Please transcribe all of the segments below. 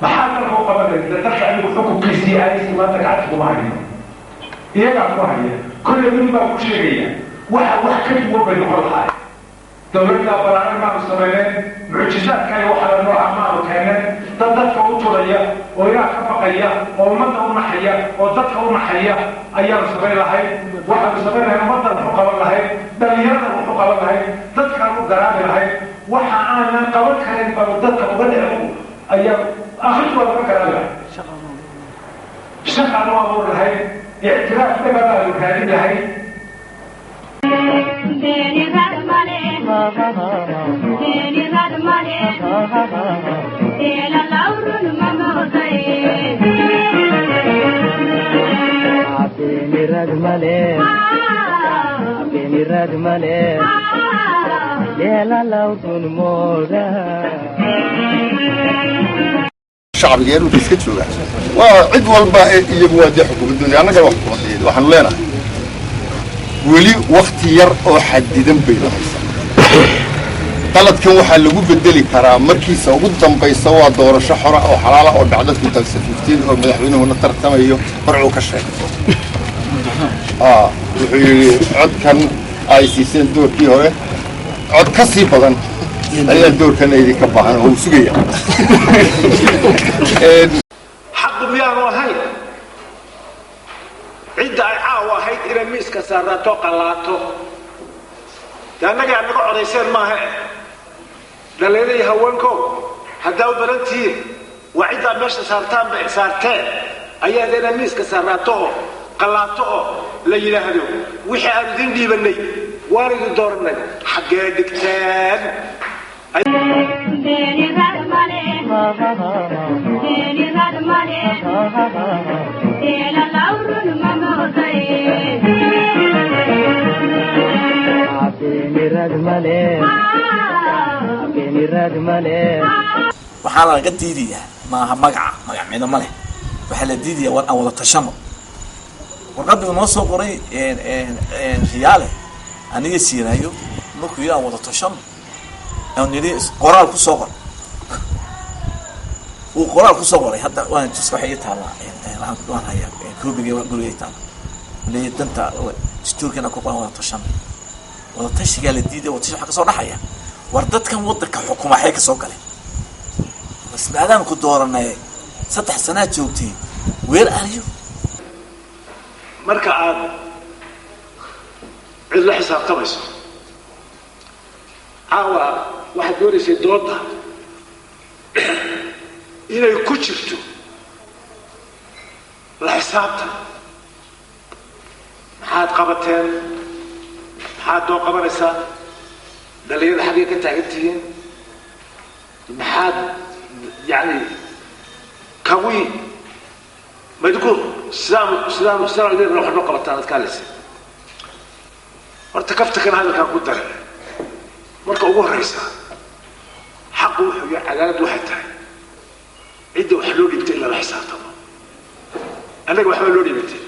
محل الحقوق بدل تدفع عنه حكم كيسي آيسي ما تقعدش بمعنى يقع بمعنى كل من ما كشيرية واحد كتب وبين كل حاجة دولتنا برامج مع الصوماليين معجزات كان يوحى النوع أعمال كانت تدفع وطرية وياك بقية ومدة ونحية ودفع ونحية أيام الصوماليين هاي واحد الصوماليين مدة الحقوق هاي دليل الحقوق هاي تذكر القرار هاي وحنا قبل كان يبقى وبدأوا أيام أخذت ولا فكر شغل أمور هاي اعتراف ببدأ الكلام هاي الشعب غير وتسكت شو وعد والبا يبغى يحكم الدنيا أنا قال وحن لنا ولي وقت ير أو حددن بينهم طلعت كم واحد اللي هو بدلي كرا مركز أو قدام بيسوا دور شحرة أو حلالة أو بعدت كنت سفيفتين أو مدحونه ونطر تمايو فرعوا كشيء عد كان ICC دور كي هو عد كسي بدن أي الدور كان يدي كباهنا هو سجيا حق مياه هاي عدة عاوة هاي إلى ميس كسرتو قلاتو لأنك عندك عريسين ما هي للذي هونكم هداو برنتين وعدة مش سارتين أي هذين ميس كسرتو قلاتو ليلة هدو وحي أردين دي بني وارد دورنا حق دكتان waxaa laga diidiyaa maaha magaceeda ma leh waxa la diidiyaa war aan wada tashamo warqadda noo soo qoray riyaale aniga siinayo markuu yaa wada tashamo aan nidi qoraal ku soo qor uu qoraal ku soo qoray hadda waan tusay waxa ay taala waan hayaa koobiga guriga taala leedanta istuurkana ku qaan wada tashamo wada tashiga la diiday wada waxa ka soo dhaxaya war dadkan wadanka xukuma xay ka soo galay بس بعدين كنت دورنا 6 سنوات جوتي وين اريو marka aad cid la xisaabtamayso caawa waxa doonaysay dooda inay ku jirto la xisaabta maxaad qabateen maxaad doo qabanaysaa dhalinyarada xagee ka taagantihiin maxaad يعني كوي ما يقول سلام إذا نروح نقرأ تاني كالس ارتكبت كان هذا كان قدر مركب أبوه رئيسه حقه على يد واحد تاني عنده حلول يبتئ إلى الحساب طبعا أنا أقول حلول يبتئ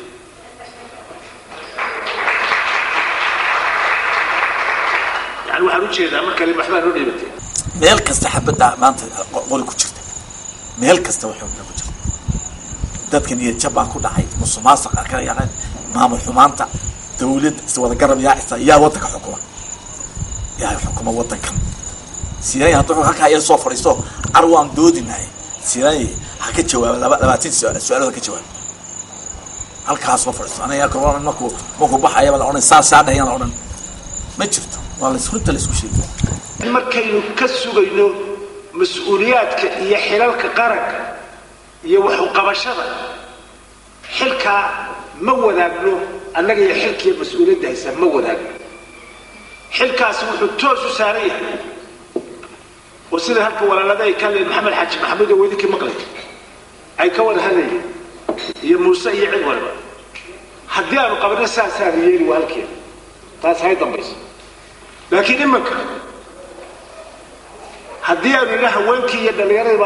يعني واحد وجه إذا ما كلمة حلول يبتئ meel kasta xabada maanta qori ku jirta meel kasta waxa ku jirta dadkan iyo jabaa ku dhacay musuqmaasuq ka yaqaan maamul xumaanta dawlad wada garab yaa wadanka xukuma yaa xukuma wadankan siday hadda halka ay soo fariisto arwaan doodinay siday ha ka jawaab 20 su'aalo ka jawaab halkaas soo fariisto aniga korona markuu baxaya bal oran saadayaan oran ma jirto waa la isku sheegay markaynu ka sugayno mas'uuliyaadka iyo xilalka qaranka iyo wax u qabashada xilka ma wadaagno annaga iyo xilkii mas'uuliyadda haysa ma wadaagno xilkaas wuxuu toos u saaran yahay wasida halka walaalada ay kale maxamed xaaji maxamuud oo weydii maqlay ay ka wada hadlayeen iyo muuse iyo cid walba haddii aanu qabanno saasaan yeeli walkii taas hay dambayso laakiin imanka haddii aanu ilaha haweenkii iyo dhalinyarada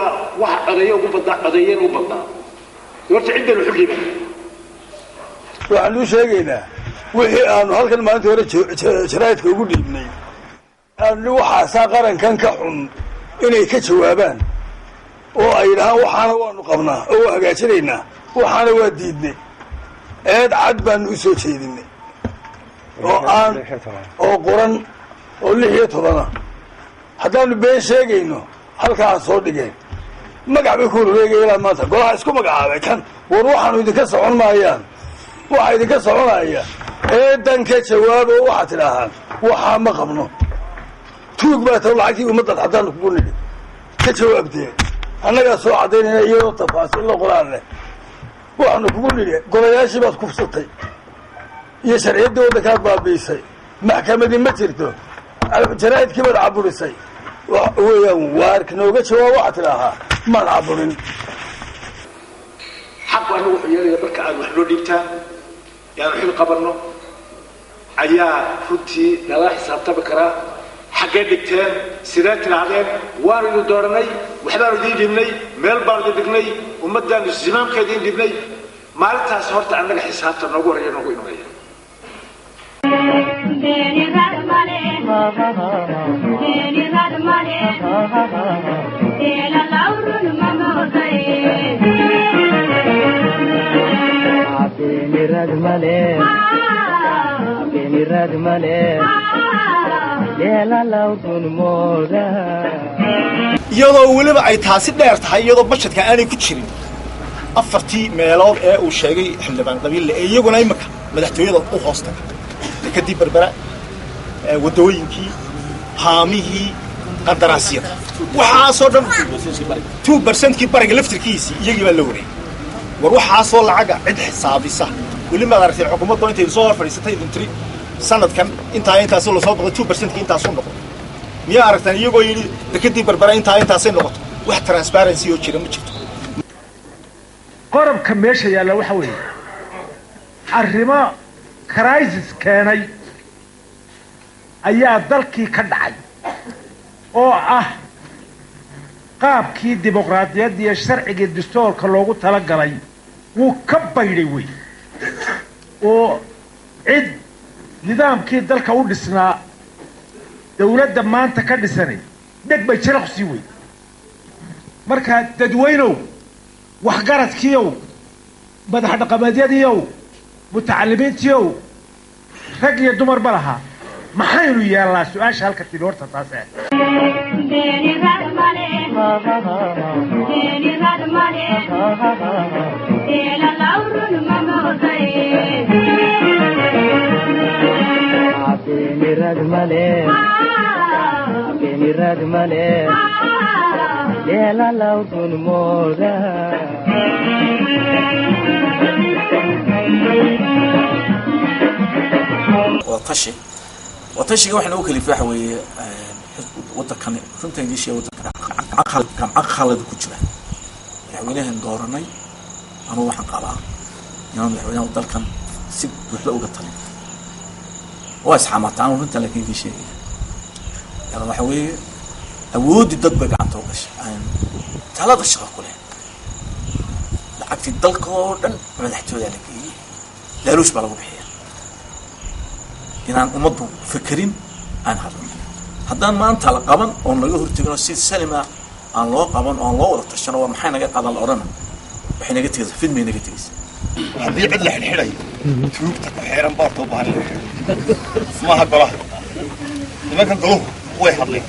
wax codeeyo ugu badnaa codeeyeen u badnaa horta ciddan wuxuu dhiibay waxaan u sheegaynaa wixii aanu halkan maalinta hore jaraa'idka ugu dhiibnay aanu waxaasaa qarankan ka xun inay ka jawaabaan oo ay yidhahaan waxaana waanu qabnaa oo waa hagaajinaynaa waxaana waa diidnay eed cad baanu u soo jeedinay oo qoran oo 16 haddaanu been sheegayno halkaan soo dhigeen magac bay ku wareegaya ilaa maanta golaha isku magacaabay kan war waxaanu idinka socon maayaan waxaa idinka soconaya eedan ka jawaabo waxaad tidhaahaan waxaa ma qabno tuug baa taw lacagtii ummaddaad haddaanu kugu nidhi ka jawaabtee annagaa soo caddaynayna iyadoo tafaasiilla qoraal leh waxaanu kugu nidhi golayaashii baad kufsatay iyo sharciyaddii waddankaad baabiisay maxkamadii ma jirto jaraa'idkii baad caburisay weeyaan waarka nooga jawaab waxaad tidhaahaa maan caburin xaq anagu wuxuu yeelaya marka aan wax noo dhiibtaan yaanu xil qabanno ayaa runtii nala xisaabtami karaa xaggee dhigteen sidee tidhaahdeen waanu idin dooranay waxbaanu idiin dhibnay meel baanu idin dhignay ummaddaanu zimaamka idiin dhibnay maalintaas horta annaga xisaabta noogu horreeya noogu imanaya iyadoo weliba ay taasi dheer tahay iyadoo budgetka aanay ku jirin 4 meelood ee uu sheegay xildhibaan qabiille ee iyaguna imika madaxtooyada u hoosta kadib berbera wadooyinkii haamihii qandaraasyada waxaasoo dhan 2% bariga laftirkiisii iyagii baa la wareegay war waxaasoo lacaga cid xisaabisa weli maad aragtay xukuumaddu intay soo hor fadhiisatay intri sanadkan intaasoo la soo boqo 2% intaasoo noqon miyaa aragtaan iyagoo yidhi dekadii berbera intaasay noqoto wax transparency oo jira ma jirto qorobka meesha yaalla waxa weeye arrimo crisis keenay ayaa dalkii ka dhacay oo ah qaabkii dimuqraadiyadda iyo sharcigii dastuurka loogu talagalay wuu ka baydhay wey oo cid nidaamkii dalka u dhisnaa dawladda maanta ka dhisanay dheg bay jaraq sii wey markaa dadweynow waxgaradkiiow madax dhaqameedyadiiow mutacalimiintiiow rag iyo dumarba lahaa maxaynu yeelnaa su-aasha halka tili horta taase وطشي واحنا وكل فاح وي ودكان runta inii sheegay waddanka aqalad ku jira madaxweynahan dooranay ama waxaan qabaa inaan madaxweynaha dalkan si buuxda uga talin waa isxamataan runta laakiin inii sheegay yalla waxa weeye awoodi dad bay gacanta u gashay talada shaqo ku leh lacagtii dalka oo dhan madaxtooyada la geeyay laaluush baa lagu bixiyaa inaan ummaddu fikirin aan hadlo haddaan maanta la qaban oon laga hortagino si salima aan loo qaban oon loo wada tashano waa maxay naga qadan la odhana waxay naga tegaysaa fidmay naga tegaysaa haddii cid la xidhxidhayo tuugta ku xeeran baartoo baahan maaha golaha nimankan goluhu way hadleen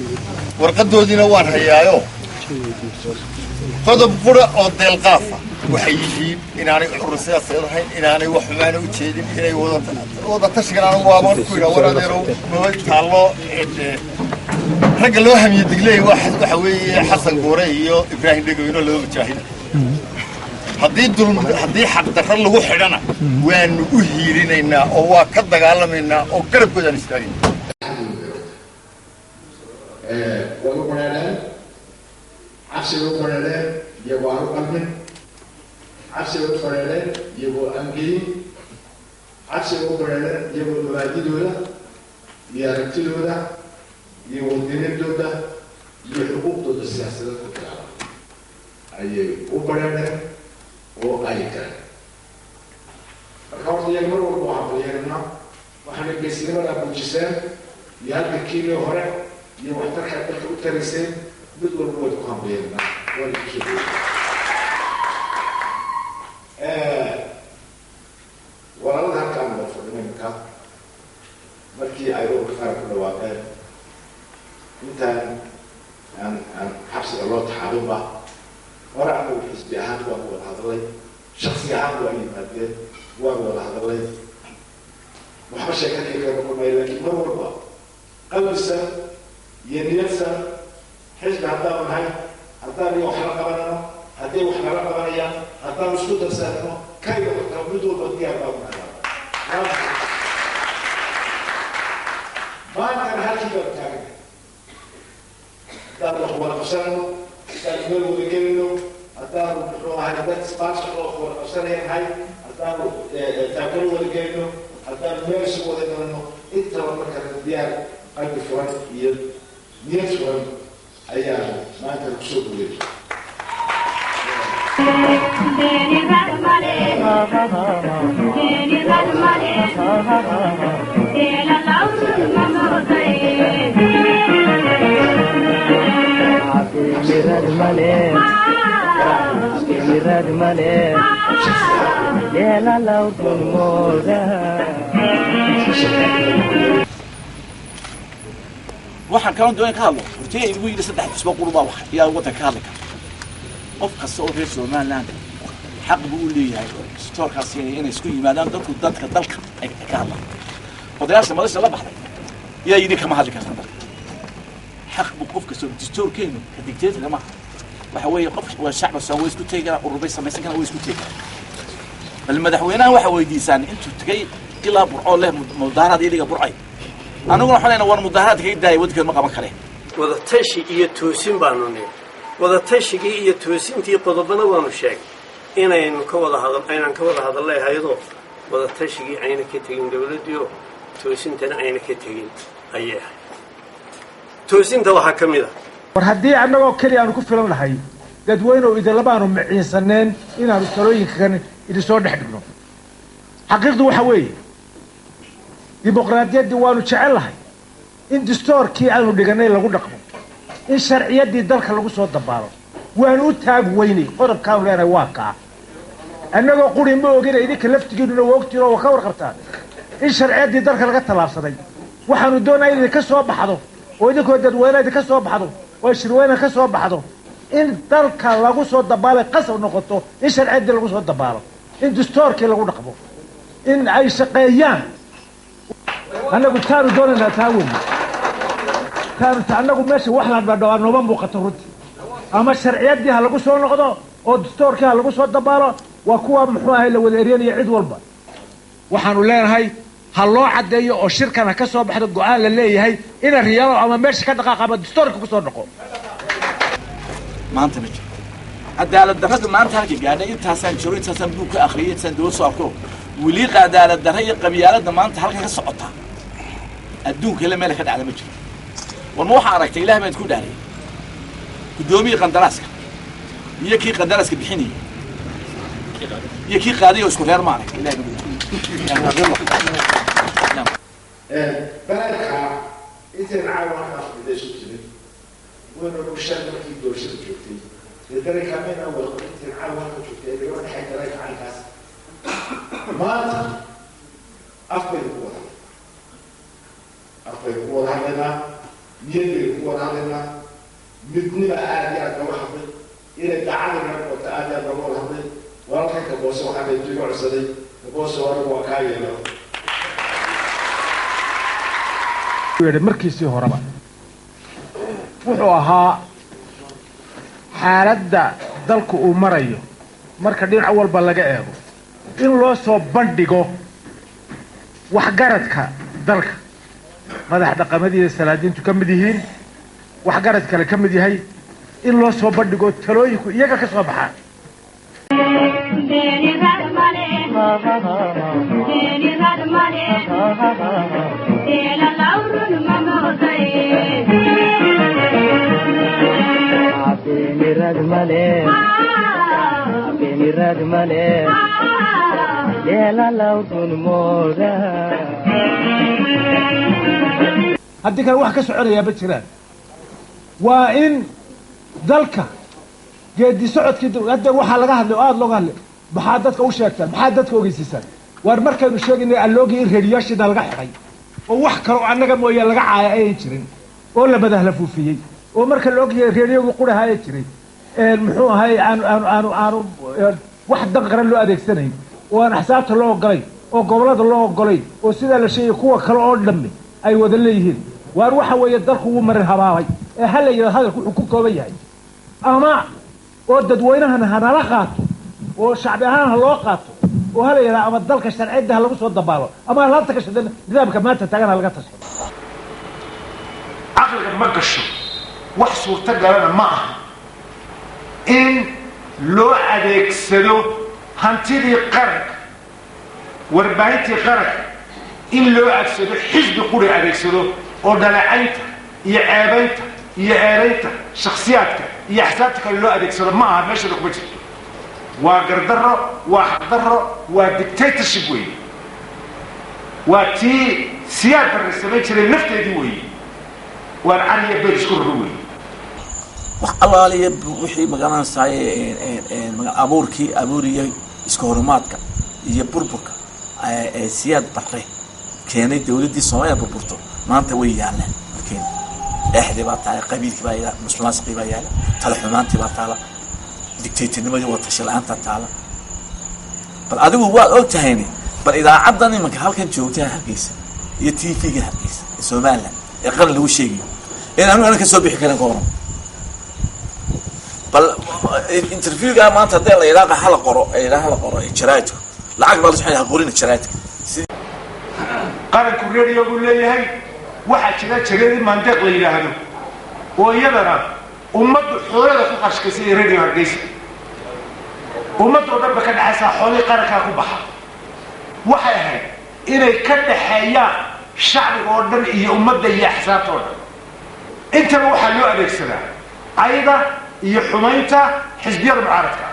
warqadoodiina waan hayaayo qodob qura oo deelqaafa waxay yihiin inaanay urur siyaasadeed ahayn inaanay wax xumaana u jeedin inay wada tashigan anigu waaban ku yidhaa war adeerow noo taallo ragga loo hamiye digley waxa weeye xasan goore iyo ibraahim dhegoweyno laba mujaahid haddii xaqdarro lagu xidhana waanu u hiirinaynaa oo waa ka dagaalamaynaa oo garabkoodaan istaagayna way u bareereen cabsiga u bareereen iyagoo aan u qalmin cabsiga u bareereen iyagoo aan gelin cabsiga u bareereen iyagoo mabaadidooda iyo aragtidooda iyo wadinidooda iyo xuquuqdooda siyaasadeed ku dagaala ayay u bareereen oo ay galeen marka horta iyaga mar walba waxaan bayeerinaa waxaana geesnimadaa muujiseen iyo halka kiilii hore iyo waxtarkaa dalka u tarayseen mid walba waad ku hambeyeynaa walaalada halkaan wada fadhina imika markii ay ururka qaran ku dhawaaqeen intaan aan xabsiga loo taxaabinba hore anagu xisbi ahaan waan wada hadlay shaksi ahaan waa yimaadeen waan wada hadlay waxba sheekadii kaga kulmay laakiin mar walba qalbisan iyo niyadsan xisbi haddaan nahay haddaan iyo wax la qabanano hadday wax nala qabanayaan haddaan isku darsaano kayga waxtaa mid walba diyaar baa u nagaa maantana halkii baan taagan haddaan wax wada qabsanano haddaan meel wada gelino haddaan muxuu ahay haddaan isbaanshaq oo wada qabsanaya nahay haddaan taakalo wada gelino haddaan meel isu wada galano intaba markana diyaar qalbi furan iyo niyad furan ayaa maanta kusoo guuleeyay waxaan kaloo doonay ka hadlo hortay igu yidhi saddex isba qurba wax yaa wadanka ka hadli kara qof kasta oo reer Somaliland xaq buu u leeyahay stoorkaas inay isku yimaadaan dadka dalka ay ka hadlaan odayaasha madasha la baxday yaa yidhi kama hadli kartaan xaq buu qof kasta stoorkeenu ka digteed lama waxa weeye qof waa shacab Soomaaliyeed isku teegana urubay samaysan kana way isku teegana bal madaxweynaha waxa weydiisaan intuu tagay ilaa burco leh mudaarad iliga burcay anaguna waxaan war mudaarad ka daay wadka ma qaban kare wada tashi iyo toosin baanu noo wada tashigii iyo toosintii qodobada waanu sheegay inaynu ka wada hadalnay hay'ado wada tashigii ayna ka tagin dawladdu toosintana ayna ka tagin ayaa toosinta waxa kamid ah war haddii annagoo kaliya aan ku filan lahay dadweynuhu idin labaanu maciinsaneen inaanu talooyinkan idin soo dhex dhigno xaqiiqdu waxa weeye dimuqraadiyaddii waanu jecel lahay in dastuurkii aanu dhiganay lagu dhaqmo in sharciyaddii dalka lagu soo dabaalo waanu u taag weynay qodobkaanu leenahay waa kaa annagoo quri ma ogina idinka laftigiinuna waa ogtiin oo ka warqabtaan in sharciyaddii dalka laga tallaabsaday waxaanu doonaa in idinka soo baxdo oo idinkoo dadweyne idinka soo baxdo oo shirweyne ka soo baxdo in dalka lagu soo dabaalay qasab noqoto in sharciyaddii lagu soo dabaalo in dastuurkii lagu dhaqmo in ay shaqeeyaan annagu taanu doonaynaa taa weyn annagu meesha wax la dhadhawaa nooma muuqato runtii ama sharciyaddii ha lagu soo noqdo oo dastuurkii ha lagu soo dabaalo waa kuwa muxuu ahay la wada eryanaya cid walba waxaanu leenahay ha loo caddeeyo oo shirkan ha ka soo baxdo go-aan la leeyahay ina riyaalo ama meesha ka dhaqaaqa ama dastuurka ku soo noqo maanta ma jiro cadaalad darrada maanta halka gaadhay intaasaan jiro intaasaan buug ka akhriyay intaasaan dawlad soo arko weli cadaalad darra iyo qabyaaladda maanta halka ka socota adduunka la meel ka dhacda ma jiro warma waxaa aragtay ilaah baan ku dhaaray guddoomiyii qandaraaska iyo kii qandaraaska bixinayay iyo kii qaaday oo isku reer ma arag ilaah balalka intaan caawa ka afdayso jirin waynu bulshada markii doorashada joogtay dadana kaameen awal intaan caawa ka joogtay gabadha waxay galay gacankaas maanta afbaynu ku wada hadlaynaa niyadbaynu ku wada hadlaynaa midnima aad iyo aad looga hadlay inay dacadina noqoto aad iyo aad looga wada hadlay walaalkan kaboose waxaa laydiga codsaday kaboose anagu waa kaa yeelo markiisii horeba wuxuu ahaa xaaladda dalku uu marayo marka dhinac walba laga eego in loo soo bandhigo waxgaradka dalka madax dhaqamadiiyo salaadiintu ka mid yihiin waxgarad kale ka mid yahay in loo soo bandhigo talooyinku iyaga ka soo baxaan haddii kale wax ka soconayaa ma jiraan waa in dalka geedi socodkii hadda waxaa laga hadlay oo aada looga hadlay maxaa dadka u sheegtaan maxaa dadka ogeysiisaan waar markaynu sheegaynay alloogii in reediyaashiina laga xidhay oo wax kaloo annaga mooye laga caaya ayan jirin oo la madahla fuufiyey oo marka la ogyahay reediyogii qurahaya jiray muxuu ahay aanu wax dan qaran loo adeegsanayn oo aan axsaabta loo ogolayn oo gobollada loo ogolayn oo sidaa la sheegay kuwa kale oo dhammi ay wada leeyihiin waar waxa weeye dalku wuu marin habaabay ee ha la yidhahdo hadalku wuxuu ku kooban yahay ama oo dadweynahan hanala qaato oo shacbi ahaan ha loo qaato oo ha la yidhahdo ama dalka sharciyadda ha lagu soo dabaalo ama ha la tashado nidaamka maanta taagan ha laga tashado caqliga ma gasho wax suurtagalana ma aha in loo adeegsado hantidii qaranka warbaahintii qaranka in loo adeegsado xisbi quri adeegsado oo dhaleecaynta iyo ceebaynta iyo eeraynta shakhsiyaadka iyo axsaabta kale loo adeegsado ma aha meeshada kuma jirto waa gardarro waa xaqdarro waa dictatorship weeye waa tii siyaad barre samayn jiray nafteedii weeye waan cariya beel isku raro weeye wax allaaliya wixii magaranaysaay abuurkii abuuriyay iska horumaadka iyo burburka siyaad barre keenay dawladdii Soomaaliya burburto maanta way yaalaan markeen eexdii baa tahay qabiilkii baa yaala muslimiintii baa yaala tala xumaantii baa taala dictatornimadii waa tashilaanta taala bal adigu waa og tahayni bal idaacadan imanka halkan joogtay halkiisa iyo TV-ga halkiisa Soomaaliland ee qaran lagu sheegayo in aanu ka soo bixi karin qoran bal interview-ga maanta hadii la yiraahdo hal qoro jaraadku lacag baa la saxay qorin jaraadka qaranku reediyogu leeyahay waxaa jira jireedii mandeeq la yidhaahdo oo iyadana ummaddu xoolada ku qarshkaysay ee reediyo Hargeysa ummaddu oo dhanba ka dhaxaysa xoolii qarankaa ku baxa waxay ahayd inay ka dhaxeeyaan shacbiga oo dhan iyo ummadda iyo axsaabta oo dhan intaba waxaa loo adeegsadaa ayada iyo xumaynta xisbiyada mucaaradka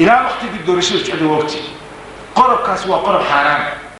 ilaa waqtigii doorashada socday waqti qodobkaas waa qodob xaaraan